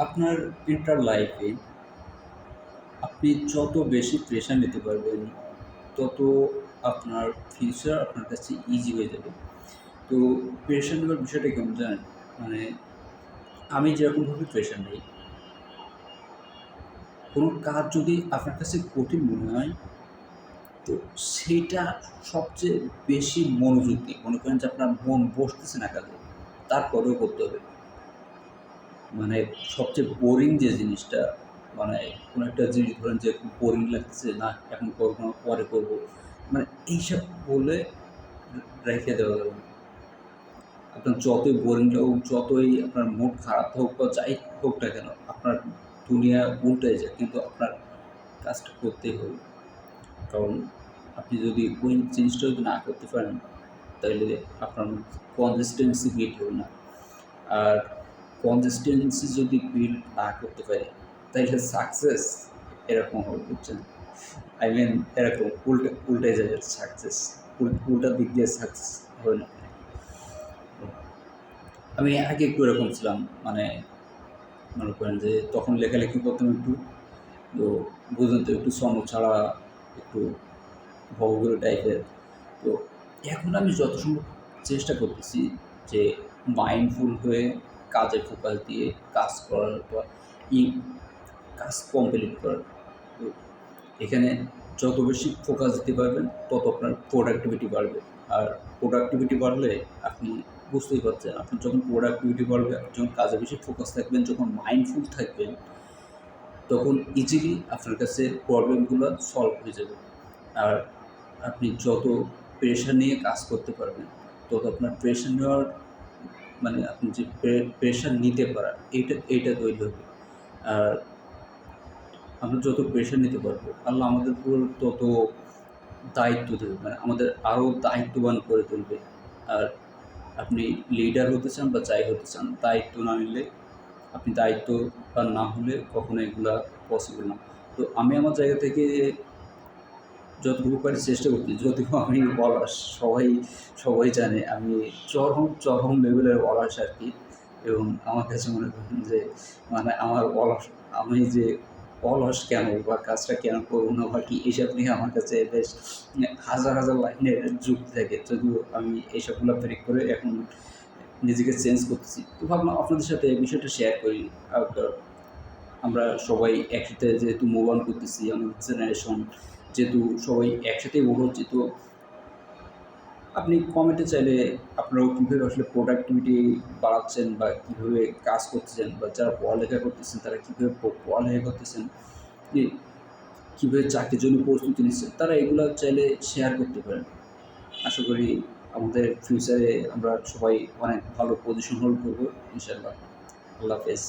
আপনার ইন্টার লাইফে আপনি যত বেশি প্রেশার নিতে পারবেন, তত আপনার ফিউচার আপনার কাছে ইজি হয়ে যাবে। তো প্রেশার নেওয়ার বিষয়টা কেমন জানেন? মানে আমি যেরকমভাবে প্রেশার নেই, কোনো কাজ যদি আপনার কাছে কঠিন মনে হয়, তো সেইটা সবচেয়ে বেশি মনোযোগ দিয়ে মনে করেন যে আপনার মন বসতেছে না কাজে, তারপরেও করতে হবে। মানে সবচেয়ে বোরিং যে জিনিসটা, মানে কোনো একটা জিনিস ধরেন যে খুব বোরিং লাগতেছে, না এখন করবো না, পরে করবো। মানে এইসব বলে রেখে দেওয়া যাবে না। আপনার যতই বোরিং লাগুক, যতই আপনার মুড খারাপ হোক বা যাই হোক না কেন, আপনার দুনিয়া উল্টে যায় কিন্তু আপনার কাজটা করতেই হবে। কারণ আপনি যদি ওই জিনিসটা যদি না করতে পারেন, তাইলে আপনার কনসিস্টেন্সি বিল্ড হবে না। আর কনসিস্টেন্সি যদি বিল্ড না করতে পারি, তাইলে সাকসেস এরকম হবে, বুঝছেন? আই মিন এরকম উল্টে যায় সাকসেস, উল্টা দিক দিয়ে সাকসেস হবে না। আমি আগে একটু এরকম ছিলাম, মানে মনে করেন যে তখন লেখালেখি করতাম একটু, তো বুঝলেন তো একটু সময় ছাড়া, একটু ভবঘুরে টাইপের। তো এখন আমি যত সম্ভব চেষ্টা করতেছি যে মাইন্ডফুল হয়ে কাজে ফোকাস দিয়ে কাজ করার পর ই কাজ কমপ্লিট করার। তো এখানে যত বেশি ফোকাস দিতে পারবেন, তত আপনার প্রোডাক্টিভিটি বাড়বে। আর প্রোডাক্টিভিটি বাড়লে আপনি বুঝতেই পারছেন, আপনার যখন প্রোডাক্টিভিটি বাড়বে, আপনি যখন কাজে বেশি ফোকাস থাকবেন, যখন মাইন্ডফুল থাকবেন, তখন ইজিলি আপনার কাছে প্রবলেমগুলো সলভ হয়ে যাবে। আর আপনি যত প্রেশার নিয়ে কাজ করতে পারবেন, তত আপনার প্রেশার নেওয়ার, মানে আপনি যে প্রেশার নিতে পারা, এইটা তৈরি হবে। আর আমরা যত প্রেশার নিতে পারবো, আল্লাহ আমাদের উপর তত দায়িত্ব দেবে, মানে আমাদের আরও দায়িত্ববান করে তুলবে। আর আপনি লিডার হতে চান বা যাই হতে চান, দায়িত্ব না নিলে, আপনি দায়িত্ববান না হলে কখনো এগুলা পসিবল না। তো আমি আমার জায়গা থেকে যতটুকু পারি চেষ্টা করছি, যদিও আমি অলস, সবাই জানে আমি চরম লেভেলের অলস আর কি। এবং আমার কাছে মনে করেন যে, মানে আমার আমি যে অলস কেন বা কাজটা কেন করবো না বা কি, এইসব নিয়ে আমার কাছে বেশ হাজার লাইনের যুক্তি থাকে। যদিও আমি এইসবগুলো ব্রেক করে এখন নিজেকে চেঞ্জ করতেছি। তো ভাবলাম আপনাদের সাথে এই বিষয়টা শেয়ার করি। আর আমরা সবাই একসাথে যেহেতু মুভ অন করতেছি, আমাদের জেনারেশন যেহেতু সবাই একসাথেই বড় হচ্ছি, তো আপনি কমেন্টে চাইলে আপনারাও কীভাবে আসলে প্রোডাক্টিভিটি বাড়াচ্ছেন বা কীভাবে কাজ করতেছেন, বা যারা পড়ালেখা করতেছেন তারা কীভাবে পড়ালেখা করতেছেন, কি কীভাবে চাকরির জন্য প্রস্তুতি নিচ্ছেন, তারা এগুলো চাইলে শেয়ার করতে পারেন। আশা করি আমাদের ফিউচারে আমরা সবাই অনেক ভালো পজিশন হোল্ড করবো ইনশাআল্লাহ। আল্লাহ হাফেজ।